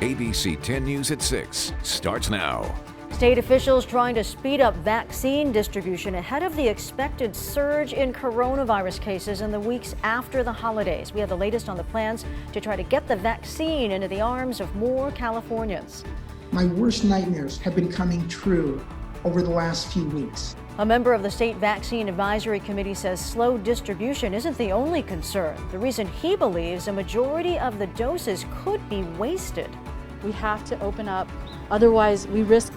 ABC 10 News at 6 starts now. State officials trying to speed up vaccine distribution ahead of the expected surge in coronavirus cases in the weeks after the holidays. We have the latest on the plans to try to get the vaccine into the arms of more Californians. My worst nightmares have been coming true over the last few weeks. A member of the State Vaccine Advisory Committee says slow distribution isn't the only concern. The reason he believes a majority of the doses could be wasted. We have to open up, otherwise we risk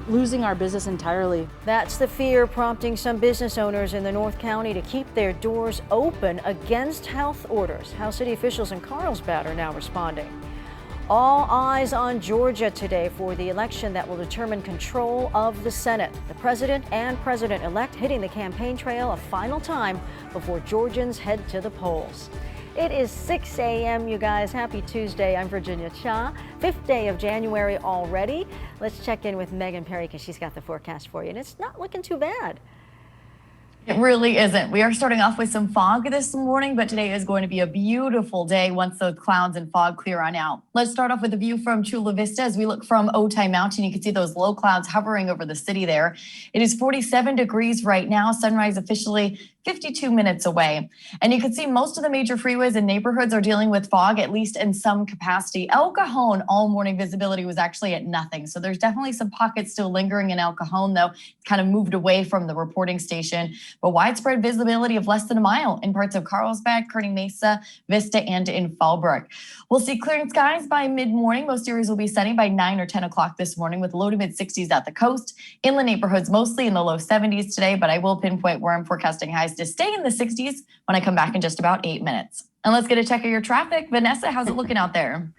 losing our business entirely. That's the fear prompting some business owners in the North County to keep their doors open against health orders. How city officials in Carlsbad are now responding. All eyes on Georgia today for the election that will determine control of the Senate. The president and president-elect hitting the campaign trail a final time before Georgians head to the polls. It is 6 a.m., you guys. Happy Tuesday. I'm Virginia Cha. 5th day of January already. Let's check in with Megan Perry because she's got the forecast for you, and it's not looking too bad. It really isn't. We are starting off with some fog this morning, but today is going to be a beautiful day once those clouds and fog clear on out. Let's start off with a view from Chula Vista. As we look from Otay Mountain, you can see those low clouds hovering over the city there. It is 47 degrees right now. Sunrise officially 52 minutes away. And you can see most of the major freeways and neighborhoods are dealing with fog, at least in some capacity. El Cajon, all morning visibility was actually at nothing. So there's definitely some pockets still lingering in El Cajon, though it's kind of moved away from the reporting station. But widespread visibility of less than a mile in parts of Carlsbad, Kearney Mesa, Vista, and in Fallbrook. We'll see clearing skies by mid-morning. Most areas will be sunny by 9 or 10 o'clock this morning with low to mid-60s at the coast. Inland neighborhoods mostly in the low 70s today, but I will pinpoint where I'm forecasting highs to stay in the 60s when I come back in just about 8 minutes. And let's get a check of your traffic. Vanessa, how's it looking out there?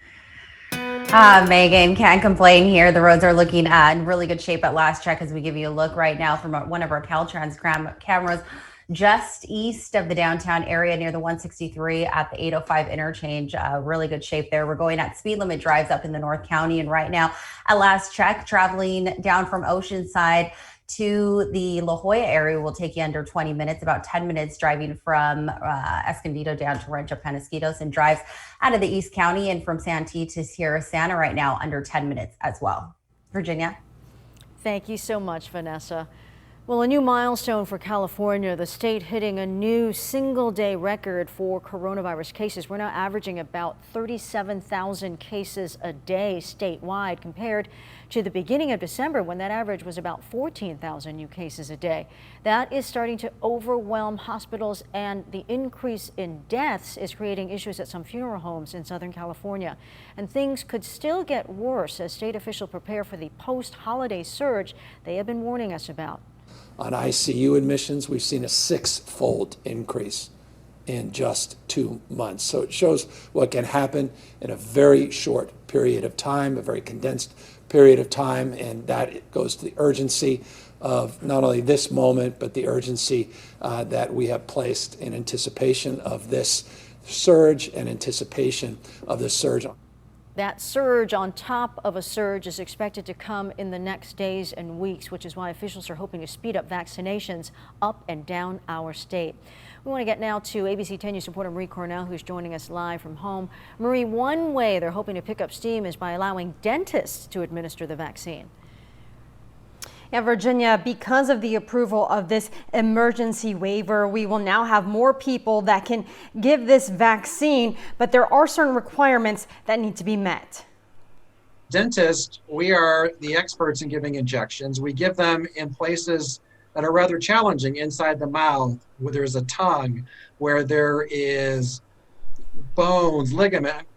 Megan, can't complain here. The roads are looking in really good shape at last check as we give you a look right now from one of our Caltrans cameras just east of the downtown area near the 163 at the 805 interchange. Really good shape there. We're going at speed limit drives up in the North County. And right now at last check, traveling down from Oceanside to the La Jolla area will take you under 20 minutes, about 10 minutes driving from Escondido down to Rancho Penasquitos, and drives out of the East County and from Santee to Sierra Santa right now under 10 minutes as well. Virginia. Thank you so much, Vanessa. Well, a new milestone for California, the state hitting a new single-day record for coronavirus cases. We're now averaging about 37,000 cases a day statewide compared to the beginning of December when that average was about 14,000 new cases a day. That is starting to overwhelm hospitals, and the increase in deaths is creating issues at some funeral homes in Southern California. And things could still get worse as state officials prepare for the post-holiday surge they have been warning us about. On ICU admissions, we've seen a 6-fold increase in just 2 months. So it shows what can happen in a very short period of time, a very condensed period of time, and that goes to the urgency of not only this moment, but the urgency that we have placed in anticipation of this surge and anticipation of the surge. That surge on top of a surge is expected to come in the next days and weeks, which is why officials are hoping to speed up vaccinations up and down our state. We want to get now to ABC 10 News reporter Marie Cornell, who's joining us live from home. Marie, one way they're hoping to pick up steam is by allowing dentists to administer the vaccine. Yeah, Virginia, because of the approval of this emergency waiver, we will now have more people that can give this vaccine, but there are certain requirements that need to be met. Dentists, we are the experts in giving injections. We give them in places that are rather challenging, inside the mouth, where there's a tongue, where there is bones, ligament.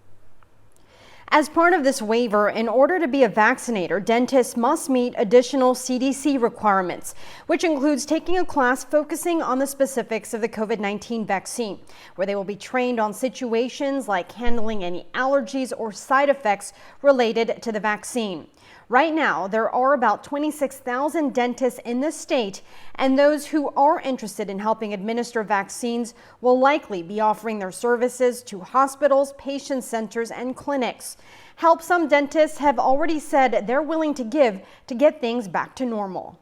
As part of this waiver, in order to be a vaccinator, dentists must meet additional CDC requirements, which includes taking a class focusing on the specifics of the COVID-19 vaccine, where they will be trained on situations like handling any allergies or side effects related to the vaccine. Right now, there are about 26,000 dentists in the state, and those who are interested in helping administer vaccines will likely be offering their services to hospitals, patient centers, and clinics. Help some dentists have already said they're willing to give to get things back to normal.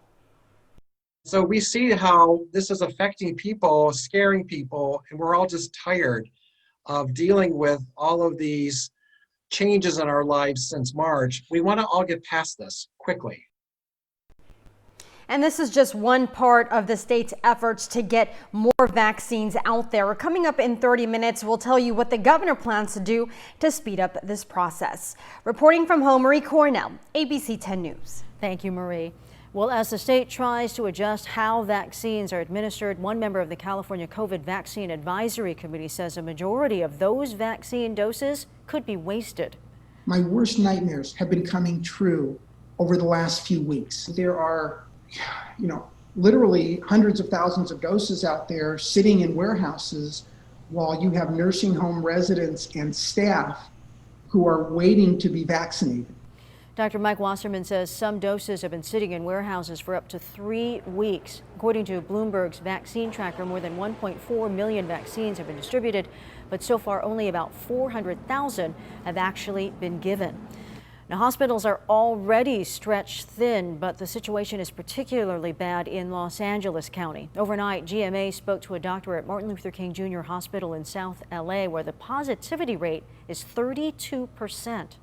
So we see how this is affecting people, scaring people, and we're all just tired of dealing with all of these changes in our lives since March. We want to all get past this quickly. And this is just one part of the state's efforts to get more vaccines out there. Coming up in 30 minutes, we'll tell you what the governor plans to do to speed up this process. Reporting from home, Marie Cornell, ABC 10 News. Thank you, Marie. Well, as the state tries to adjust how vaccines are administered, one member of the California COVID Vaccine Advisory Committee says a majority of those vaccine doses could be wasted. My worst nightmares have been coming true over the last few weeks. There are literally hundreds of thousands of doses out there sitting in warehouses while you have nursing home residents and staff who are waiting to be vaccinated. Dr. Mike Wasserman says some doses have been sitting in warehouses for up to 3 weeks. According to Bloomberg's vaccine tracker, more than 1.4 million vaccines have been distributed, but so far only about 400,000 have actually been given. Now, hospitals are already stretched thin, but the situation is particularly bad in Los Angeles County. Overnight, GMA spoke to a doctor at Martin Luther King Jr. Hospital in South LA, where the positivity rate is 32%.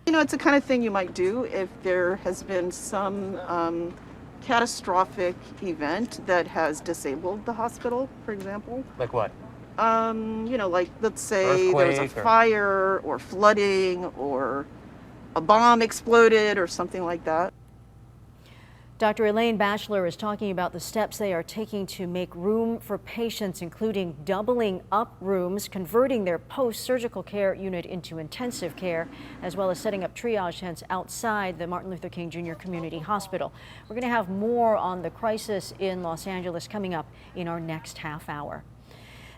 It's the kind of thing you might do if there has been some catastrophic event that has disabled the hospital, for example. Like what? Like let's say there was a fire or flooding or a bomb exploded or something like that. Dr. Elaine Batchelor is talking about the steps they are taking to make room for patients, including doubling up rooms, converting their post-surgical care unit into intensive care, as well as setting up triage tents outside the Martin Luther King Jr. Community Hospital. We're going to have more on the crisis in Los Angeles coming up in our next half hour.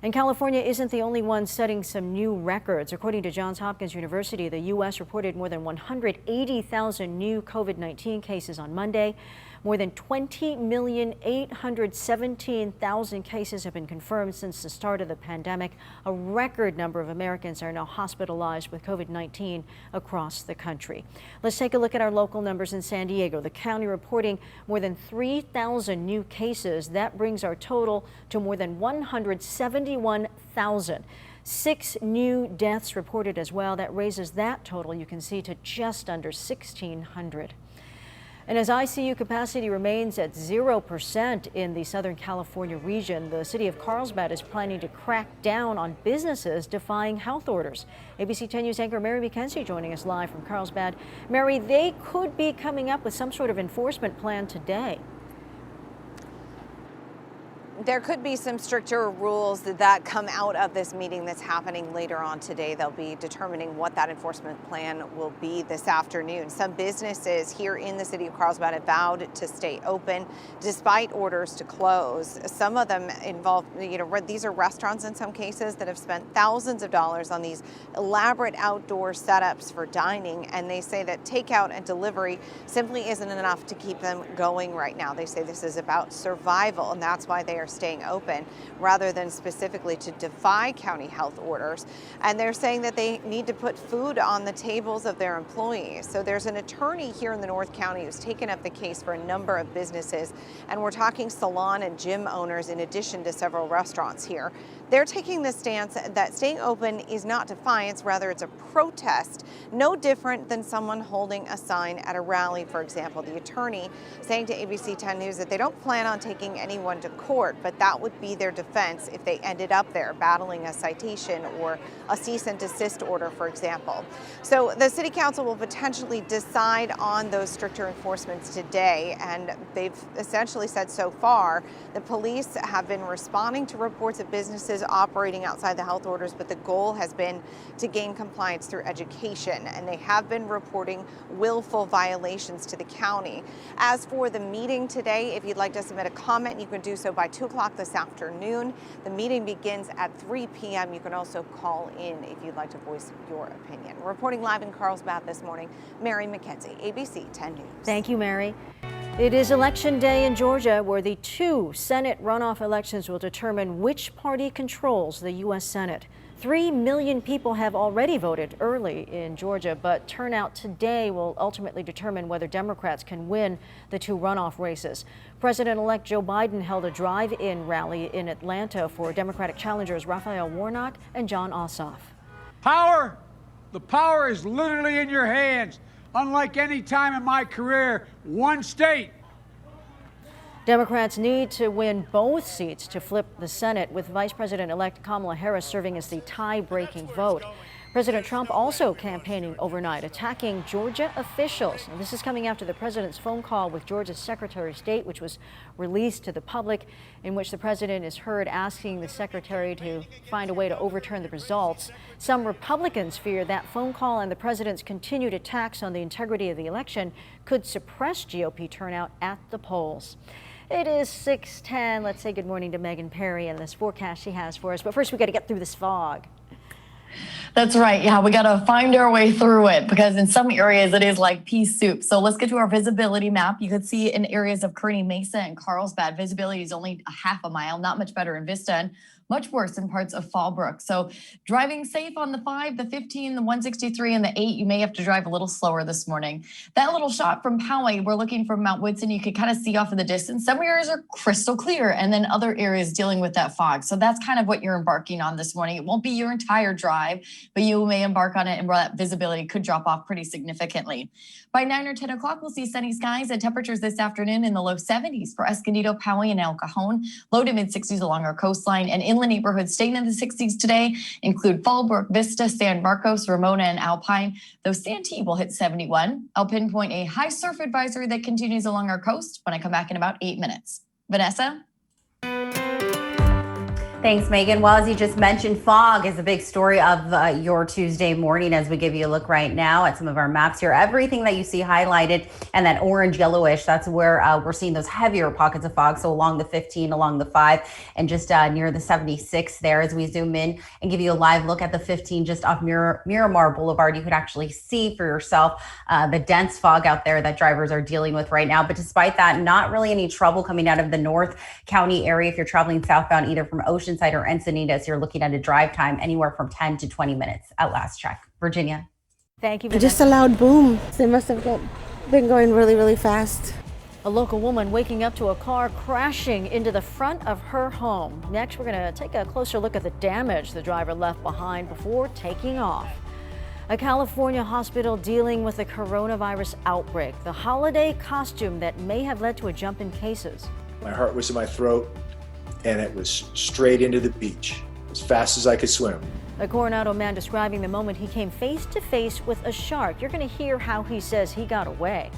And California isn't the only one setting some new records. According to Johns Hopkins University, the U.S. reported more than 180,000 new COVID-19 cases on Monday. More than 20,817,000 cases have been confirmed since the start of the pandemic. A record number of Americans are now hospitalized with COVID-19 across the country. Let's take a look at our local numbers in San Diego. The county reporting more than 3,000 new cases. That brings our total to more than 171,000. 6 new deaths reported as well. That raises that total, you can see, to just under 1,600. And as ICU capacity remains at 0% in the Southern California region, the city of Carlsbad is planning to crack down on businesses defying health orders. ABC 10 News anchor Mary McKenzie joining us live from Carlsbad. Mary, they could be coming up with some sort of enforcement plan today. There could be some stricter rules that come out of this meeting that's happening later on today. They'll be determining what that enforcement plan will be this afternoon. Some businesses here in the city of Carlsbad have vowed to stay open despite orders to close. Some of them involve, these are restaurants in some cases that have spent thousands of dollars on these elaborate outdoor setups for dining, and they say that takeout and delivery simply isn't enough to keep them going right now. They say this is about survival, and that's why they are staying open rather than specifically to defy county health orders. And they're saying that they need to put food on the tables of their employees. So there's an attorney here in the North County who's taken up the case for a number of businesses, and we're talking salon and gym owners in addition to several restaurants here. They're taking the stance that staying open is not defiance, rather it's a protest, no different than someone holding a sign at a rally, for example. The attorney saying to ABC 10 News that they don't plan on taking anyone to court, but that would be their defense if they ended up there battling a citation or a cease and desist order, for example. So the city council will potentially decide on those stricter enforcements today, and they've essentially said so far the police have been responding to reports of businesses operating outside the health orders, but the goal has been to gain compliance through education, and they have been reporting willful violations to the county. As for the meeting today, if you'd like to submit a comment, you can do so by 2 o'clock this afternoon. The meeting begins at 3 p.m. You can also call in if you'd like to voice your opinion. Reporting live in Carlsbad this morning, Mary McKenzie, ABC 10 News. Thank you, Mary. It is election day in Georgia, where the 2 Senate runoff elections will determine which party controls the U.S. Senate. 3 million people have already voted early in Georgia, but turnout today will ultimately determine whether Democrats can win the 2 runoff races. President-elect Joe Biden held a drive-in rally in Atlanta for Democratic challengers Raphael Warnock and John Ossoff. Power The power is literally in your hands. Unlike any time in my career, one state. Democrats need to win both seats to flip the Senate, with Vice President-elect Kamala Harris serving as the tie-breaking vote. President Trump also campaigning overnight, attacking Georgia officials. And this is coming after the president's phone call with Georgia's Secretary of State, which was released to the public, in which the president is heard asking the secretary to find a way to overturn the results. Some Republicans fear that phone call and the president's continued attacks on the integrity of the election could suppress GOP turnout at the polls. It is 6:10. Let's say good morning to Megan Perry and this forecast she has for us. But first, we got to get through this fog. That's right. Yeah, we got to find our way through it because in some areas it is like pea soup. So let's get to our visibility map. You can see in areas of Kearney Mesa and Carlsbad, visibility is only a half a mile, not much better in Vista, and much worse in parts of Fallbrook. So driving safe on the 5, the 15, the 163, and the 8. You may have to drive a little slower this morning. That little shot from Poway, we're looking from Mount Woodson. You can kind of see off in the distance. Some areas are crystal clear, and then other areas dealing with that fog. So that's kind of what you're embarking on this morning. It won't be your entire drive, but you may embark on it, and that visibility could drop off pretty significantly. By 9 or 10 o'clock, we'll see sunny skies and temperatures this afternoon in the low 70s for Escondido, Poway, and El Cajon. Low to mid 60s along our coastline, and inland neighborhoods staying in the 60s today include Fallbrook, Vista, San Marcos, Ramona, and Alpine. Though Santee will hit 71. I'll pinpoint a high surf advisory that continues along our coast when I come back in about 8 minutes. Vanessa? Thanks, Megan. Well, as you just mentioned, fog is a big story of your Tuesday morning as we give you a look right now at some of our maps here. Everything that you see highlighted and that orange yellowish, that's where we're seeing those heavier pockets of fog. So along the 15, along the 5, and just near the 76 there as we zoom in and give you a live look at the 15 just off Miramar Boulevard. You could actually see for yourself the dense fog out there that drivers are dealing with right now. But despite that, not really any trouble coming out of the North County area if you're traveling southbound either from Oceanside or Encinitas. You're looking at a drive time anywhere from 10 to 20 minutes at last check. Virginia. Thank you. Just a loud boom. They must have been going really, really fast. A local woman waking up to a car crashing into the front of her home. Next, we're going to take a closer look at the damage the driver left behind before taking off. A California hospital dealing with a coronavirus outbreak. The holiday costume that may have led to a jump in cases. My heart was in my throat, and it was straight into the beach as fast as I could swim. A Coronado man describing the moment he came face to face with a shark. You're going to hear how he says he got away.